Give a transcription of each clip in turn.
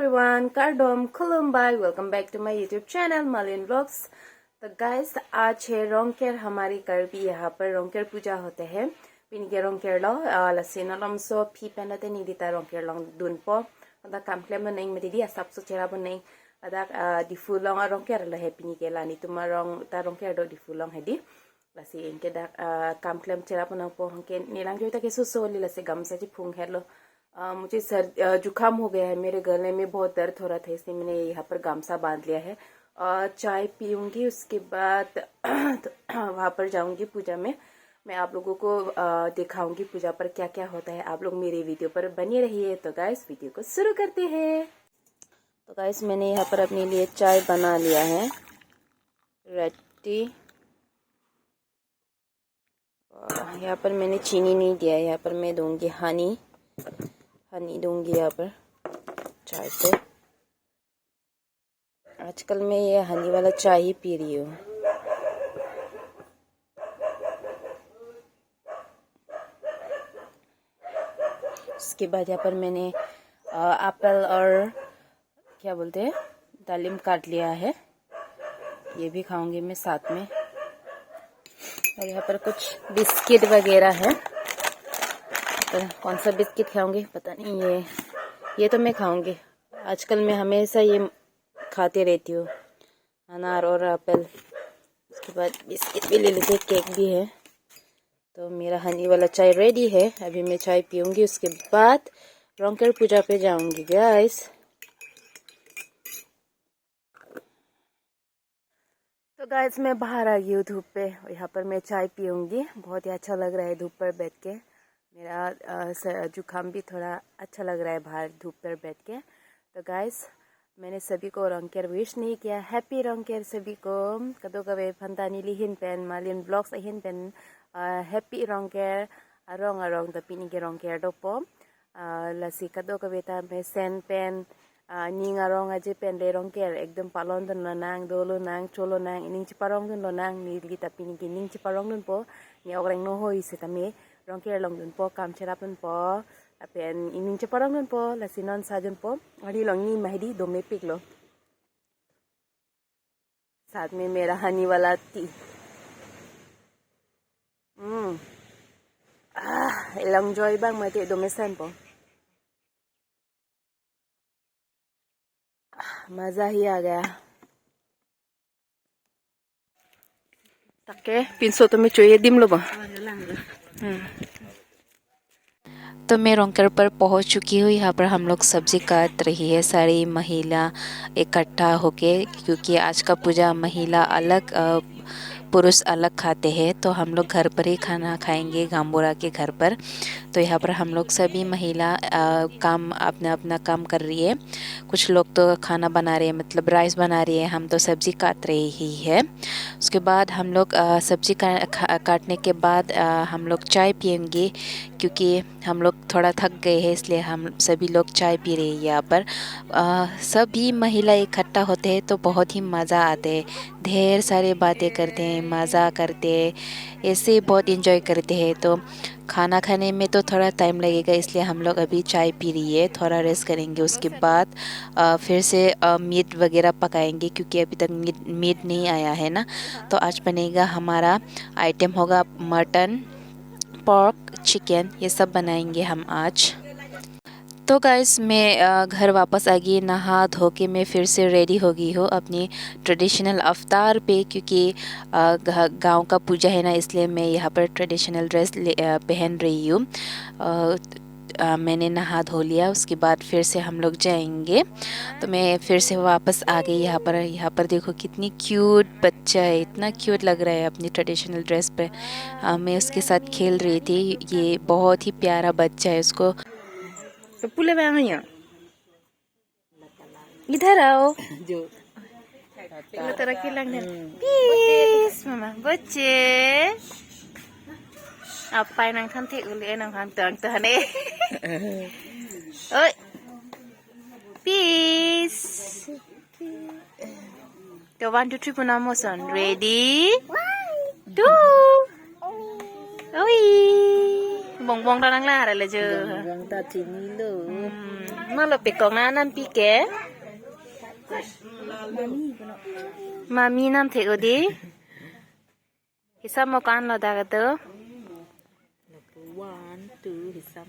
everyone, Kardom, Kulumbai, welcome back to my YouTube channel, Malin Vlogs। तो guys आज है रोंगकेर हमारी घर भी यहाँ पर रोंगकेर पूजा होते हैं। पिनिके रोंगकेर लो लसीनो लमसो फी पेनते निदिता रोंगकेर लोंग दुनपो अदा कामक्लेम नहीं मतिदी असब सुचेरा नहीं अदा दिफुलोंग रोंगकेर लो है पिनिके लानी तुमा रोंग ता रोंगकेर दो दिफुलोंग है दी लसी इनके दा कामक्लेम चेरा पनंग पो हंके नीलांग जो तक सुसो ली लसे गमसा जी फूंग है लो। मुझे जुकाम हो गया है, मेरे गले में बहुत दर्द हो रहा था, इसलिए मैंने यहाँ पर गामसा बांध लिया है। चाय पीऊंगी, उसके बाद वहाँ पर जाऊंगी पूजा में। मैं आप लोगों को दिखाऊंगी पूजा पर क्या क्या होता है। आप लोग मेरे वीडियो पर बने रहिए। तो गाइस वीडियो को शुरू करते हैं। तो गाइस मैंने यहाँ पर अपने लिए चाय बना लिया है रेडी। यहाँ पर मैंने चीनी नहीं दिया है, यहाँ पर मैं दूंगी हनी दूंगी यहाँ पर चाय पे। आजकल मैं ये हनी वाला चाय ही पी रही हूँ। उसके बाद यहाँ पर मैंने एप्पल और क्या बोलते हैं दालिम काट लिया है, ये भी खाऊंगी मैं साथ में। और यहाँ पर कुछ बिस्किट वगैरह है, तो कौन सा बिस्किट खाऊंगी पता नहीं। ये तो मैं खाऊंगी, आजकल मैं हमेशा ये खाते रहती हूँ, अनार और एप्पल। उसके बाद बिस्किट भी ले लेते, केक भी है। तो मेरा हनी वाला चाय रेडी है, अभी मैं चाय पीऊंगी, उसके बाद रोंगकेर पूजा पे जाऊंगी गाइस। तो गाइस मैं बाहर आ गई हूँ धूप पे, यहाँ पर मैं चाय पीऊंगी। बहुत ही अच्छा लग रहा है धूप पर बैठ के, मेरा जुकाम भी थोड़ा अच्छा लग रहा है बाहर धूप पर बैठ के। तो गाइस मैंने सभी को रोंगकेर विश नहीं किया, हैप्पी रोंगकेर सभी को। कदो कवे फंतानी लिहिन पेन मालिन ब्लॉग्स अहिन पेन हैप्पी रोंगकेर अरोंग अरोंग द पिनिके रोंगकेर दोपो लसी कदो कवे ता मैं सेन पेन ning arong aje pen le roंगकेर एकदम पालन दन नंग दोलो नंग चोलो नंग इनिंग चिपारोंग दन नंग नीली tapi ning ning चिपारोंग दन po ni orang no hoi se tame रोंगकेर long dun po kam cherapan po apen ining चिपारोंग dun po lasinon sajon po ari long ni mahdi दो में पिक लो, साथ में मेरा हनी वाला T. long joy bang mate दो में सन po मजा ही आ गया। ताके पिंसो तो मैं चोये दिम लो बा। तो मैं रोंगकेर पर पहुंच चुकी हूँ। यहाँ पर हम लोग सब्जी काट रही है सारी महिला इकट्ठा होके, क्योंकि आज का पूजा महिला अलग पुरुष अलग खाते हैं। तो हम लोग घर पर ही खाना खाएंगे गांबोरा के घर पर। तो यहाँ पर हम लोग सभी महिला काम अपना अपना काम कर रही है। कुछ लोग तो खाना बना रहे हैं, मतलब राइस बना रही है, हम तो सब्जी काट रही ही है। उसके बाद हम लोग सब्जी काटने के बाद हम लोग चाय पियेंगे, क्योंकि हम लोग थोड़ा थक गए हैं, इसलिए हम सभी लोग चाय पी रहे हैं। यहाँ पर सभी महिला इकट्ठा होते हैं तो बहुत ही मज़ा आते है, ढेर सारे बातें करते हैं, मज़ा करते हैं, ऐसे बहुत इंजॉय करते हैं। तो खाना खाने में तो थोड़ा टाइम लगेगा, इसलिए हम लोग अभी चाय पी रही है, थोड़ा रेस्ट करेंगे। उसके बाद फिर से मीट वगैरह पकाएंगे, क्योंकि अभी तक मीट नहीं आया है ना। तो आज बनेगा हमारा आइटम होगा मटन, पोर्क, चिकन, ये सब बनाएंगे हम आज। तो गाइस मैं घर वापस आ गई, नहा धो के मैं फिर से रेडी हो गई हूँ अपनी ट्रेडिशनल अवतार पे, क्योंकि गांव का पूजा है ना, इसलिए मैं यहाँ पर ट्रेडिशनल ड्रेस पहन रही हूँ। मैंने नहा धो लिया, उसके बाद फिर से हम लोग जाएंगे। तो मैं फिर से वापस आ गई यहाँ पर। यहाँ पर देखो कितनी क्यूट बच्चा है, इतना क्यूट लग रहा है अपनी ट्रेडिशनल ड्रेस पे। मैं उसके साथ खेल रही थी, ये बहुत ही प्यारा बच्चा है। उसको तो पुले में आई इधर आओ जो तरह के लगने पीस मामा बच्चे apa nang cantik uli nang hantang tahane oi peace the 1 2 3 punamosan ready 2 oi bong bong đang la rồi là chưa bong ta chỉ ni lo Malo pekong na nam pike. Mami nam thego di. Hisam mo kan lo daga to. 1 2 hisam.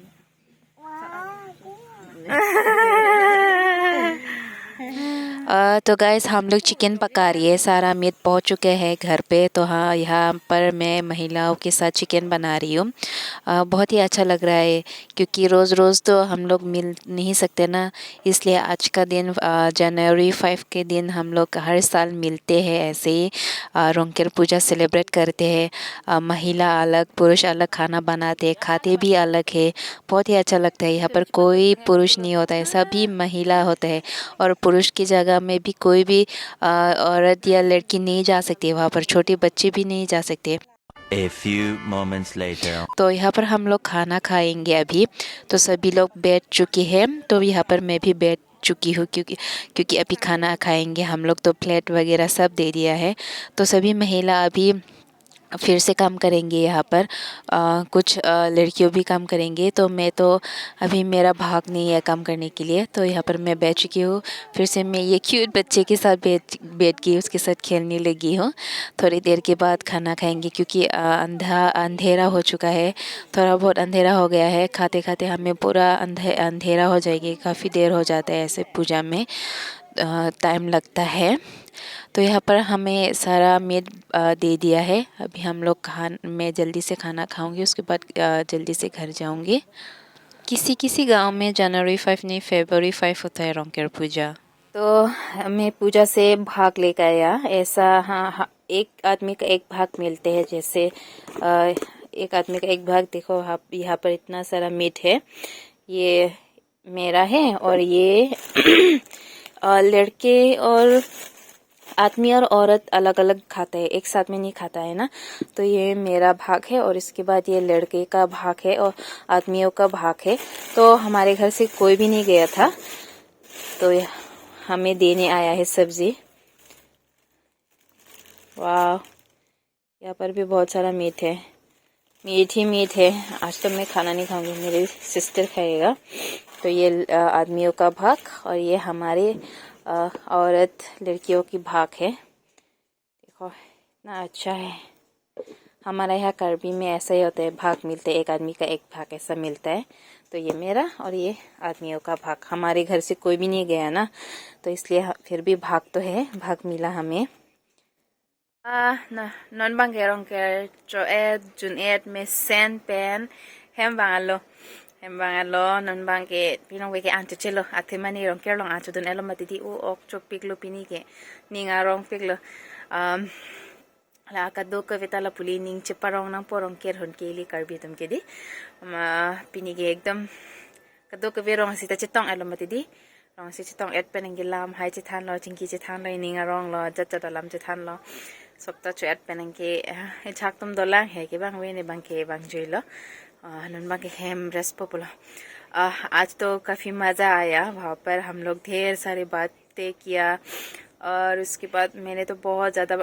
तो guys हम लोग chicken पका रही है, सारा meet पहुंच चुके हैं घर पे। तो हाँ, यहाँ पर मैं महिलाओं के साथ चिकन बना रही हूँ। बहुत ही अच्छा लग रहा है क्योंकि रोज़ रोज़ तो हम लोग मिल नहीं सकते ना, इसलिए आज का दिन जनवरी 5 के दिन हम लोग हर साल मिलते हैं ऐसे ही रोंकेर पूजा सेलिब्रेट करते हैं। महिला अलग पुरुष अलग खाना बनाते हैं, खाते भी अलग है। बहुत ही अच्छा लगता है। यहाँ पर कोई पुरुष नहीं होता है, सभी महिला होते हैं और पुरुष की जगह में भी कोई भी औरत या लड़की नहीं जा सकती, वहाँ पर छोटे बच्चे भी नहीं जा सकते। A few moments later. तो यहाँ पर हम लोग खाना खाएंगे अभी। तो सभी लोग बैठ चुके हैं, तो यहाँ पर मैं भी बैठ चुकी हूँ क्योंकि अभी खाना खाएंगे हम लोग। तो प्लेट वगैरह सब दे दिया है। तो सभी महिला अभी फिर से काम करेंगे यहाँ पर। कुछ लड़कियों भी काम करेंगे। तो मैं तो अभी मेरा भाग नहीं है काम करने के लिए, तो यहाँ पर मैं बैठ चुकी हूँ। फिर से मैं ये क्यूट बच्चे के साथ बैठ के उसके साथ खेलने लगी हूँ। थोड़ी देर के बाद खाना खाएंगे क्योंकि अंधेरा हो चुका है, थोड़ा बहुत अंधेरा हो गया है। खाते खाते हमें पूरा अंधेरा हो जाएगी, काफ़ी देर हो जाता है ऐसे पूजा में, टाइम लगता है। तो यहाँ पर हमें सारा मीट दे दिया है। अभी हम लोग मैं जल्दी से खाना खाऊंगी, उसके बाद जल्दी से घर जाऊंगी। किसी किसी गांव में जनवरी 5 नहीं फरवरी 5 होता है रोंकेर पूजा। तो मैं पूजा से भाग लेकर आया ऐसा। हाँ, एक आदमी का एक भाग मिलते हैं। जैसे एक आदमी का एक भाग, देखो यहाँ पर इतना सारा मीट है, ये मेरा है। और ये लड़के और आदमी और औरत अलग अलग खाता है, एक साथ में नहीं खाता है ना। तो ये मेरा भाग है और इसके बाद ये लड़के का भाग है और आदमियों का भाग है। तो हमारे घर से कोई भी नहीं गया था, तो हमें देने आया है सब्जी। वाह, यहाँ पर भी बहुत सारा मीट है, मीट ही मीट है। आज तो मैं खाना नहीं खाऊंगी, मेरी सिस्टर खाएगा। तो ये आदमियों का भाग और ये हमारे औरत लड़कियों की भाग है। देखो इतना अच्छा है। हमारे यहाँ करबी में ऐसा ही होता है, भाग मिलते हैं, एक आदमी का एक भाग ऐसा मिलता है। तो ये मेरा और ये आदमियों का भाग। हमारे घर से कोई भी नहीं गया ना, तो इसलिए फिर भी भाग तो है, भाग मिला हमें। नॉन बांगेरों के जो जुन में सेन पेन hem bangalo non bangke pinong weke antu chelo athemani rong kerlong antu don elo matidi u ok chok piklo pini ke ninga rong piklo la ka do ka vetala puli ning cheparong nang porong ker hon ke li karbi tum ke di pini ke ekdam ka do ka verong sita chetong elo matidi rong si chetong et peneng gilam hai chethan lo chingki chethan lo ninga rong lo jat lam chethan lo सबता चैट पहन के छाक तुम दोला है कि बांग वे ने बांग के बांग जोइलो नन बांग के हेम रेस्पो बोला। आज तो काफ़ी मज़ा आया वहाँ पर, हम लोग ढेर सारी बातें किया और उसके बाद मैंने तो बहुत ज़्यादा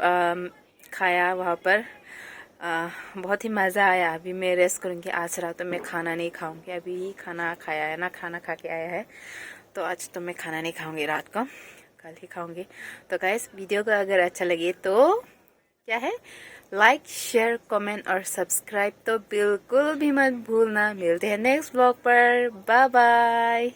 खाया वहाँ पर। बहुत ही मज़ा आया। अभी मैं रेस्ट करूँगी, आज रात तो मैं खाना नहीं खाऊँगी। अभी ही खाना खाया है ना, खाना खा के आया है, तो आज तो मैं खाना नहीं खाऊँगी, रात को कल ही खाऊँगी। तो गाइस वीडियो को अगर अच्छा लगे तो क्या है, लाइक शेयर कमेंट और सब्सक्राइब तो बिल्कुल भी मत भूलना। मिलते हैं नेक्स्ट व्लॉग पर, बाय बाय।